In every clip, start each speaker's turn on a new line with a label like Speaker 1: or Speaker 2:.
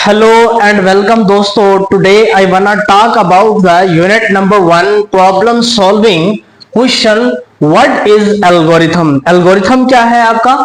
Speaker 1: Hello and welcome दोस्तों. Today I wanna talk about the unit number 1 problem solving question. What is algorithm? Algorithm क्या है आपका?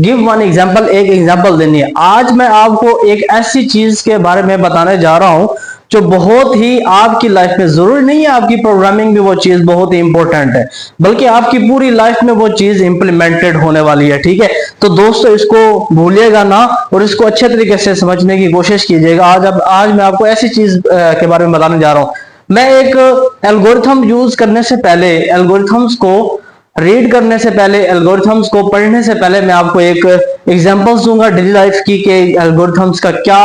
Speaker 1: Give one example. एक example देनी है. आज मैं आपको एक ऐसी चीज के बारे में बताने जा रहा हूं जो बहुत ही आपकी लाइफ में, जरूरी नहीं है आपकी प्रोग्रामिंग में वो चीज बहुत ही इंपॉर्टेंट है, बल्कि आपकी पूरी लाइफ में वो चीज इंप्लीमेंटेड होने वाली है. ठीक है, तो दोस्तों इसको भूलिएगा ना और इसको अच्छे तरीके से समझने की कोशिश कीजिएगा. आज मैं आपको ऐसी चीज के बारे में बताने जा रहा हूं. मैं एक एल्गोरिथम यूज करने से पहले, एल्गोरिथम्स को रीड करने से पहले, एल्गोरिथम्स को पढ़ने से पहले मैं आपको एक एग्जांपल्स दूंगा डेली लाइफ की कि एल्गोरिथम्स का क्या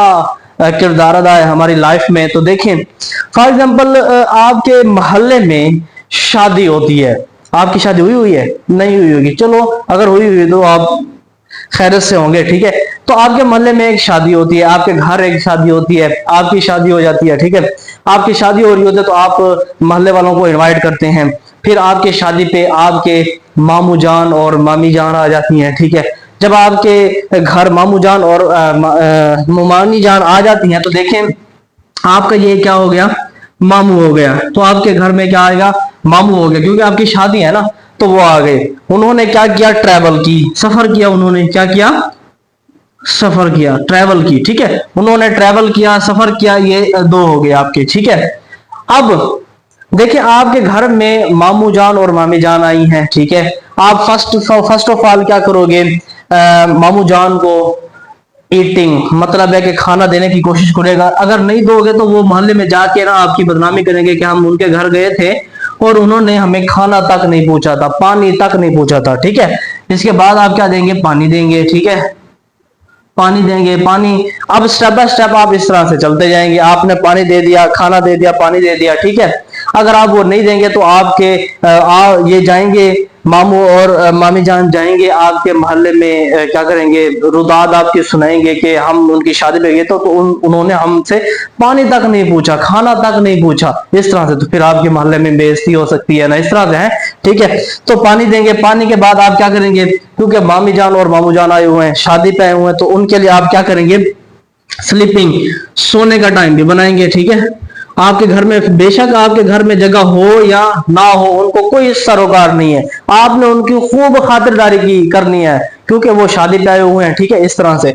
Speaker 1: किरदार अदा है हमारी लाइफ में. तो देखें, फॉर एग्जांपल आपके मोहल्ले में शादी होती है. आपकी शादी हुई है? नहीं हुई होगी. चलो, अगर हुई हुई तो आप खैरियत से होंगे. ठीक है, तो आपके मोहल्ले में एक शादी होती है, आपके घर एक शादी होती है, आपकी शादी हो जाती है. ठीक है, आपकी शादी हो रही होती है तो आप मोहल्ले वालों को इनवाइट करते हैं. फिर आपके शादी पे आपके मामू जान और मामी जान आ जाती हैं. ठीक है, जब आपके घर मामू जान और मामी जान आ जाती हैं तो देखें आपका ये क्या हो गया, मामू हो गया. तो आपके घर में क्या आएगा, मामू हो गया, क्योंकि आपकी शादी है ना. तो वो आ गए. उन्होंने क्या किया, ट्रैवल की, सफर किया. उन्होंने क्या किया, सफर किया, ट्रैवल की. ठीक है, उन्होंने ट्रैवल किया, सफर किया. ये दो हो गए आपके. ठीक है, अब देखिए आपके घर में मामू जान और मामी जान आई हैं. ठीक है, आप फर्स्ट ऑफ ऑल क्या करोगे, मामू जान को ईटिंग, मतलब है कि खाना देने की कोशिश करेगा. अगर नहीं दोगे तो वो मोहल्ले में जाके ना आपकी बदनामी करेंगे कि हम उनके घर गए थे और उन्होंने हमें खाना तक नहीं पूछा था, पानी तक नहीं पूछा था. ठीक है, इसके बाद आप क्या देंगे, पानी देंगे. ठीक है, पानी देंगे. पानी, अब स्टेप बाय स्टेप आप इस तरह से चलते जाएंगे. आपने पानी दे दिया, खाना दे दिया, पानी दे दिया. ठीक है, अगर आप वो नहीं देंगे तो आपके ये जाएंगे, मामू और मामी जान जाएंगे आपके मोहल्ले में, क्या करेंगे, रुदाद आपकी सुनाएंगे कि हम उनकी शादी पे गए तो उन्होंने हमसे पानी तक नहीं पूछा, खाना तक नहीं पूछा. इस तरह से तो फिर आपके मोहल्ले में बेइज्जती हो सकती है ना, इस तरह से है. ठीक है, तो पानी देंगे. पानी के बाद आप क्या करेंगे, क्योंकि मामी जान और मामू जान आए हुए हैं, शादी पे आए हुए हैं, तो उनके लिए आप क्या करेंगे, स्लीपिंग, सोने का टाइम भी बनाएंगे. ठीक है, आपके घर में, बेशक आपके घर में जगह हो या ना हो, उनको कोई सरोकार नहीं है. आपने उनकी खूब खातिरदारी की करनी है क्योंकि वो शादी पे आए हुए हैं. ठीक है, इस तरह से.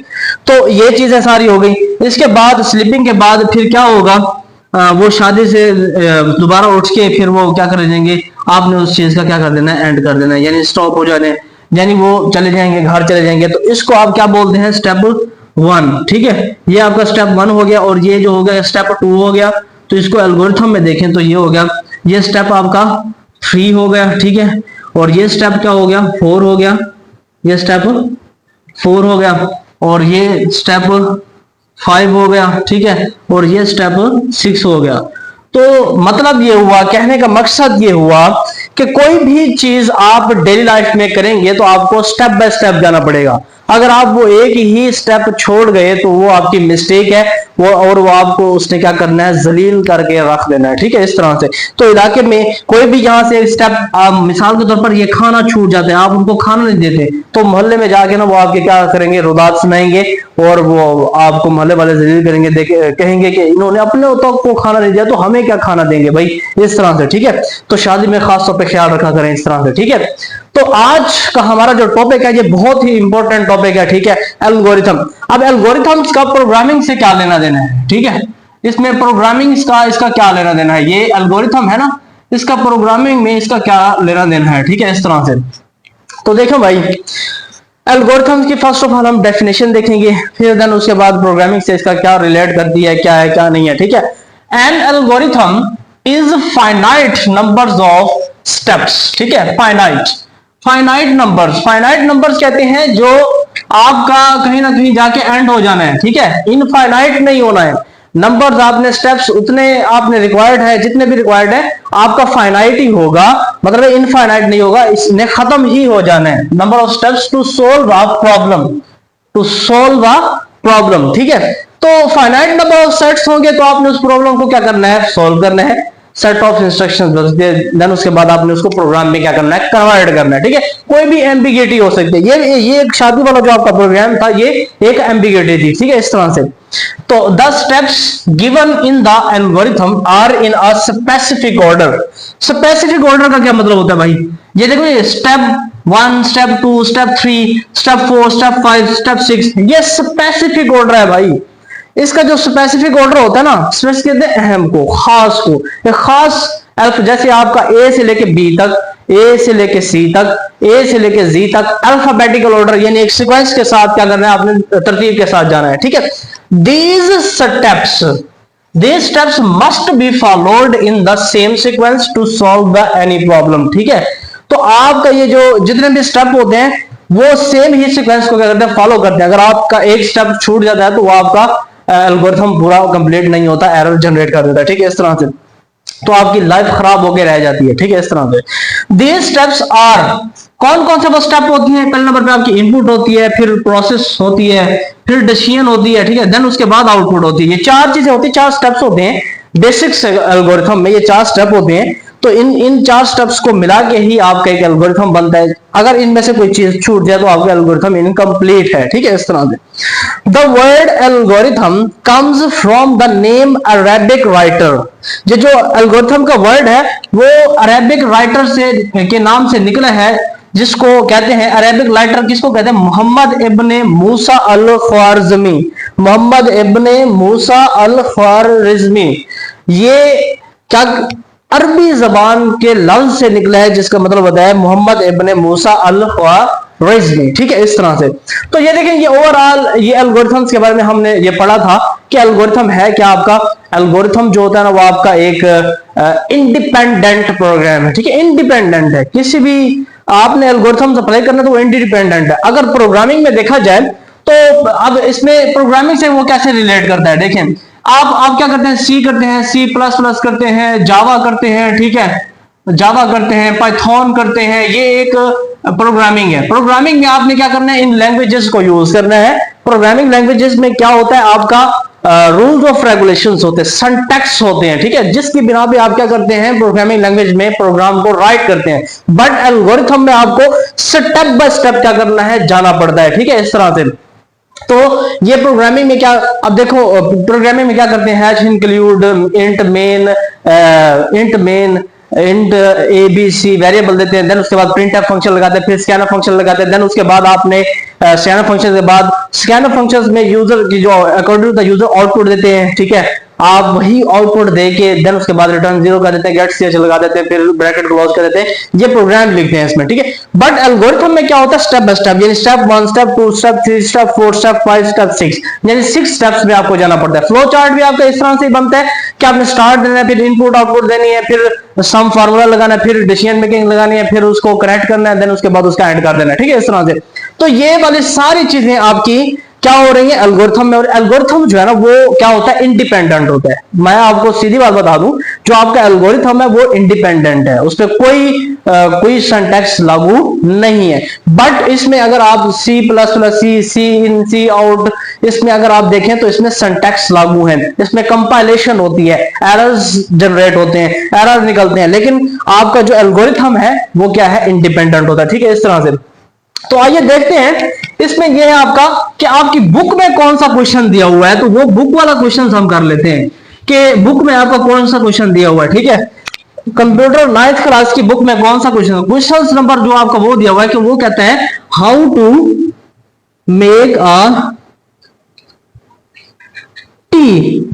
Speaker 1: तो ये चीजें सारी हो गई. इसके बाद स्लीपिंग के बाद फिर क्या होगा, वो शादी से दोबारा उठ के फिर वो क्या कर देंगे, आपने उस चीज का क्या कर देना है, एंड कर देना है, यानी स्टॉप हो जाने, यानी वो चले जाएंगे, घर चले जाएंगे. तो इसको आप क्या बोलते हैं, स्टेप 1. ठीक है, ये आपका स्टेप 1 हो गया. और ये जो हो गया स्टेप 2 हो गया. तो इसको एल्गोरिथम में देखें तो ये हो गया, ये स्टेप आपका 3 हो गया. ठीक है, और ये स्टेप क्या हो गया, 4 हो गया. ये स्टेप 4 हो गया और ये स्टेप 5 हो गया. ठीक है, और ये स्टेप 6 हो गया. तो मतलब ये हुआ, कहने का मकसद ये हुआ कि कोई भी चीज आप डेली लाइफ में करेंगे तो आपको स्टेप बाय स्टेप जाना पड़ेगा. अगर आप वो एक ही स्टेप छोड़ गए तो वो आपकी मिस्टेक है, वो आपको उसने क्या करना है, जलील करके रख देना है. ठीक है, इस तरह से. तो इलाके में कोई भी यहाँ से स्टेप, मिसाल के तौर पर ये खाना छूट जाते हैं, आप उनको खाना नहीं देते, तो मोहल्ले में जाके ना वो आपके क्या करेंगे, रुदात सुनाएंगे और वो आपको मोहल्ले वाले जलील करेंगे, कहेंगे कि इन्होंने अपने तक को खाना नहीं दिया तो हमें क्या खाना देंगे भाई, इस तरह से. ठीक है, तो शादी में खास तौर पर ख्याल रखा करें इस तरह से. ठीक है, तो आज का हमारा जो टॉपिक है ये बहुत ही इंपॉर्टेंट टॉपिक है. ठीक है, एल्गोरिथम. अब एल्गोरिथम्स का प्रोग्रामिंग से क्या लेना देना है, ठीक है, इसमें प्रोग्रामिंग का इसका क्या लेना देना है, ये एल्गोरिथम है ना, इसका प्रोग्रामिंग में इसका क्या लेना देना है. ठीक है, इस तरह से. तो देखो भाई, एल्गोरिथम्स की फर्स्ट ऑफ ऑल हम डेफिनेशन देखेंगे, फिर देन उसके बाद प्रोग्रामिंग से इसका क्या रिलेट करती है, क्या है क्या नहीं है. ठीक है, an algorithm is finite numbers of steps. ठीक है, फाइनाइट नंबर्स कहते हैं जो आपका कहीं ना कहीं जाके एंड हो जाना है. ठीक है, इनफाइनाइट नहीं होना है. नंबर्स आपने, स्टेप्स उतने आपने रिक्वायर्ड है, जितने भी रिक्वायर्ड है, आपका फाइनाइट ही होगा, मतलब इनफाइनाइट नहीं होगा, इसने खत्म ही हो जाना है. Number of steps to solve a problem. ठीक है, तो फाइनाइट नंबर ऑफ सेट्स होंगे तो आपने उस प्रॉब्लम को क्या करना है, सोल्व करना है. सेट ऑफ इंस्ट्रक्शंस बस दिए, देन उसके बाद आपने उसको प्रोग्राम में क्या करना है, कन्वर्ट करना है। ठीक है, कोई भी एम्बिग्यूटी हो सकती है। ये एक शादी वाला जो आपका प्रोग्राम था, ये एक एम्बिग्यूटी थी। ठीक है, इस तरह से। तो the steps given in the algorithm are in a specific order. Specific order का क्या मतलब होता है भाई? ये देखो, ये step 1, step 2, step 3, step 4, step 5, step 6, ये स्पेसिफिक ऑर्डर है भाई। इसका जो स्पेसिफिक ऑर्डर होता है ना, स्पेसिफिक कहते हैं अहम को, खास को। एक खास अल्फ, जैसे आपका ए से लेके बी तक, ए से लेके सी तक, ए से लेके जी तक, अल्फाबेटिकल ऑर्डर, यानी एक सीक्वेंस के साथ क्या करना है आपने, तरतीब के साथ जाना है। ठीक है, these steps must be followed in the same sequence to solve the any problem। ठीक है, तो आपका ये जो जितने भी स्टेप होते हैं वो सेम ही सीक्वेंस को क्या करते हैं, फॉलो करते हैं। अगर आपका एक स्टेप छूट जाता है तो वो आपका एल्गोरिथम पूरा कंप्लीट नहीं होता, एरर जनरेट कर देता है। ठीक है, इस तरह से तो आपकी लाइफ खराब होकर रह जाती है। ठीक है, इस तरह से दीज स्टेप्स आर, कौन कौन से वो स्टेप होती हैं? पहले नंबर पे आपकी इनपुट होती है, फिर प्रोसेस होती है, फिर डिसीजन होती है। ठीक है, देन उसके बाद आउटपुट होती है। ये चार चीजें होती है, चार स्टेप्स होते हैं बेसिक्स एल्गोरिथम में, ये चार स्टेप होते हैं। तो इन चार स्टेप्स को मिला के ही आपका एक एल्गोरिथम बनता है। अगर इनमें से कोई चीज छूट जाए तो आपका एल्गोरिथम इनकम्प्लीट है। ठीक है, इस तरह से the word algorithm comes from the name Arabic writer. ये जो एल्गोरिथम का वर्ड है वो अरेबिक राइटर से के नाम से निकला है, जिसको कहते हैं अरेबिक राइटर, किसको कहते हैं? मोहम्मद इब्ने मूसा अल ख्वारिज़मी। मोहम्मद इब्ने मूसा अल ख्वारिज़मी, ये क्या अरबी जबान के लफ्ज से निकला है, जिसका मतलब होता है मोहम्मद इब्ने मूसा अल ख्वारिज़मी। ठीक है, इस तरह से। तो ये देखें, ये ओवरऑल ये एल्गोरिथम्स के बारे में हमने ये पढ़ा था कि एल्गोरिथम है क्या। आपका एल्गोरिथम जो होता है ना, वो आपका एक इंडिपेंडेंट प्रोग्राम है। ठीक है, इंडिपेंडेंट है, किसी भी आपने एल्गोरिथम अप्लाई करना तो वो इंडिपेंडेंट है। अगर प्रोग्रामिंग में देखा जाए तो अब इसमें प्रोग्रामिंग से वो कैसे रिलेट करता है, देखें। आप क्या करते हैं? सी करते हैं, सी प्लस प्लस करते हैं, जावा करते हैं। ठीक है, जावा करते हैं, पाइथन करते हैं, ये एक प्रोग्रामिंग है। प्रोग्रामिंग में आपने क्या करना है? इन लैंग्वेजेस को यूज करना है। प्रोग्रामिंग लैंग्वेजेस में क्या होता है? आपका रूल्स ऑफ रेगुलेशंस होते हैं, सिंटैक्स होते हैं। ठीक है, जिसकी बिना पे आप क्या करते हैं? प्रोग्रामिंग लैंग्वेज में प्रोग्राम को राइट करते हैं। बट एल्गोरिथम में आपको स्टेप बाय स्टेप क्या करना है? जाना पड़ता है। ठीक है, इस तरह से। तो ये प्रोग्रामिंग में क्या, अब देखो प्रोग्रामिंग में क्या करते हैं? Hash include, int main, int a b c variable देते हैं। देन उसके बाद प्रिंटफ फंक्शन लगाते हैं, फिर स्कैनफ फंक्शन लगाते हैं। देन उसके बाद आपने स्कैनफ फंक्शन के बाद स्कैनफ फंक्शंस में यूजर की जो according to the user output देते हैं। ठीक है, आप वही आउटपुट देके देन उसके बाद रिटर्न 0 कर देते हैं, गेट ch लगा देते हैं, फिर ब्रैकेट क्लोज कर देते हैं। ये प्रोग्राम लिखते हैं इसमें। ठीक है, बट एल्गोरिथम में क्या होता है? स्टेप बाय स्टेप, यानी step 1, step 2, step 3, step 4, step 5, step 6, यानी 6 स्टेप्स में आपको जाना पड़ता है। फ्लो चार्ट भी आपका इस तरह से बनता है कि आपने स्टार्ट देना है, फिर इनपुट आउटपुट देनी है, फिर सम फार्मूला लगाना है, फिर डिसीजन मेकिंग लगानी है, फिर उसको करेक्ट करना है, देन उसके बाद उसका एंड कर देना है। ठीक है, इस तरह से। तो ये वाली सारी चीजें आपकी क्या हो रही है एल्गोरिथम में। और एल्गोरिथम जो है ना, वो क्या होता है? इंडिपेंडेंट होता है। मैं आपको सीधी बात बता दूं, जो आपका एल्गोरिथम है वो इंडिपेंडेंट है, उस पर कोई सिंटैक्स लागू नहीं है। बट इसमें अगर आप सी प्लस प्लस, सी इन, सी आउट, इसमें अगर आप देखें तो इसमें सिंटैक्स लागू है, इसमें कंपाइलेशन होती है, एरर्स जनरेट होते हैं, एरर निकलते हैं। लेकिन आपका जो एल्गोरिथम है वो क्या है? इंडिपेंडेंट होता है। ठीक है, इस तरह से। तो आइए देखते हैं इसमें यह है आपका कि आपकी बुक में कौन सा क्वेश्चन दिया हुआ है। तो वो बुक वाला क्वेश्चन हम कर लेते हैं कि बुक में आपका कौन सा क्वेश्चन दिया हुआ है। ठीक है, कंप्यूटर 9th क्लास की बुक में कौन सा क्वेश्चन नंबर जो आपका वो दिया हुआ है कि वो कहता है how to make a tea.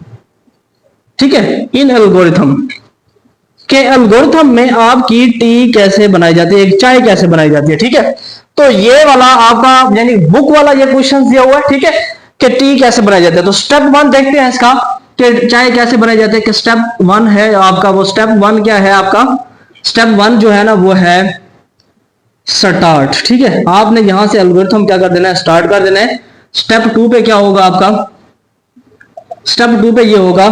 Speaker 1: ठीक है, इन एल्गोरिथम के एल्गोरिथम में आपकी टी कैसे बनाई जाती है, एक चाय कैसे बनाई जाती है। ठीक है, तो ये वाला आपका यानी बुक वाला ये क्वेश्चन दिया हुआ है। ठीक है, कि टी कैसे बनाई जाती है। तो स्टेप 1 देखते हैं इसका कि चाय कैसे बनाई जाती है। कि स्टेप 1 है आपका, वो स्टेप 1 क्या है आपका? स्टेप 1 जो है ना वो है स्टार्ट। ठीक है, आपने यहां से एल्गोरिथम क्या कर देना है? स्टार्ट कर देना है। स्टेप 2 पे क्या होगा आपका? स्टेप 2 पे ये होगा,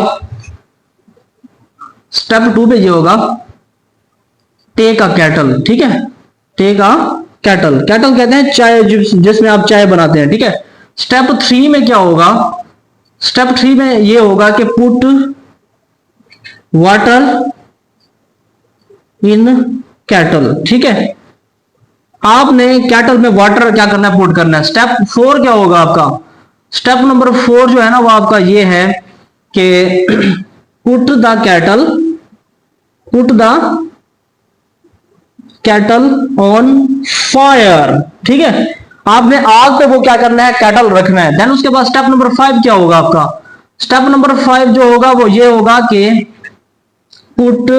Speaker 1: स्टेप 2 पे ये होगा टेक अ कैटल। ठीक है, टेक अ कैटल, कैटल कहते हैं चाय जिसमें आप चाय बनाते हैं। ठीक है, स्टेप 3 में क्या होगा? स्टेप 3 में ये होगा कि पुट वाटर इन कैटल, ठीक है। आपने कैटल में वाटर क्या करना है, पुट करना है। स्टेप 4 क्या होगा आपका, स्टेप नंबर 4 जो है ना वो आपका ये है कि put the cattle on fire, ठीक है। आपने आग पे वो क्या करना है, कैटल रखना है। देन उसके बाद स्टेप नंबर 5 क्या होगा आपका, स्टेप नंबर 5 जो होगा वो ये होगा कि put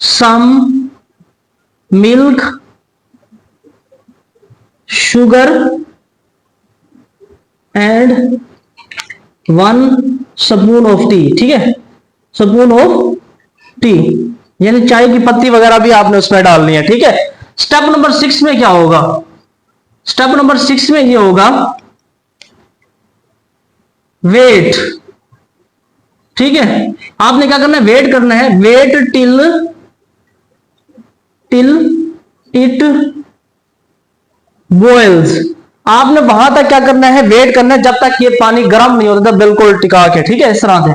Speaker 1: some milk, sugar and 1 spoon of tea, ठीक है, स्पून ऑफ टी, यानी चाय की पत्ती वगैरह भी आपने उसमें डालनी है, ठीक है। स्टेप नंबर 6 में क्या होगा, स्टेप नंबर 6 में ये होगा वेट, ठीक है। आपने क्या करना है, वेट करना है, वेट टिल इट बॉयल्स। आपने वहां तक क्या करना है, वेट करना है जब तक ये पानी गर्म नहीं होता था, बिल्कुल टिका के, ठीक है, इस तरह से।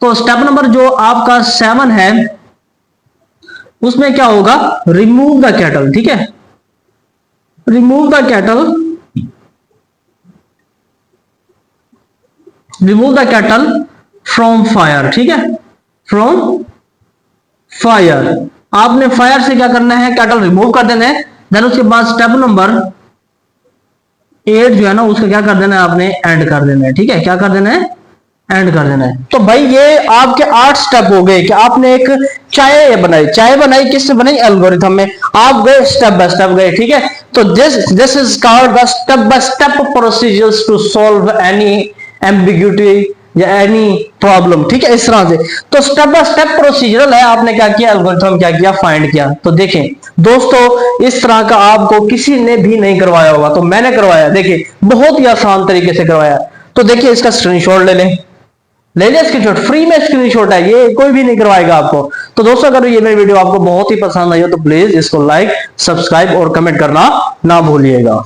Speaker 1: तो स्टेप नंबर जो आपका 7 है उसमें क्या होगा, रिमूव द कैटल, ठीक है, remove the cattle, remove the cattle from fire, ठीक है, फ्रॉम फायर। आपने फायर से क्या करना है, कैटल रिमूव कर देना है। देन उसके बाद स्टेप नंबर 8 जो है ना उसका क्या कर देना है, आपने एंड कर देना है, ठीक है, क्या कर देना है, एंड कर देना है। तो भाई ये आपके 8 स्टेप हो गए कि आपने एक चाय बनाई, चाय बनाई किससे बनाई, एल्गोरिथम में। आप गए स्टेप बाय स्टेप गए, ठीक है। तो this is called the step by step procedures to solve any ambiguity या एनी प्रॉब्लम, ठीक है, इस तरह से। तो स्टेप बाय स्टेप प्रोसीजरल है, आपने क्या किया, एल्गोरिथम क्या किया, फाइंड किया। तो देखें दोस्तों, इस तरह का आपको किसी ने भी नहीं करवाया होगा, तो मैंने करवाया, देखिए बहुत ही आसान तरीके से करवाया। तो देखिए इसका स्क्रीनशॉट ले लें, ले लिया स्क्रीनशॉट, फ्री में स्क्रीनशॉट है, ये कोई भी नहीं करवाएगा आपको। तो दोस्तों अगर ये मेरी वीडियो आपको बहुत ही पसंद आई हो तो प्लीज इसको लाइक, सब्सक्राइब और कमेंट करना ना भूलिएगा।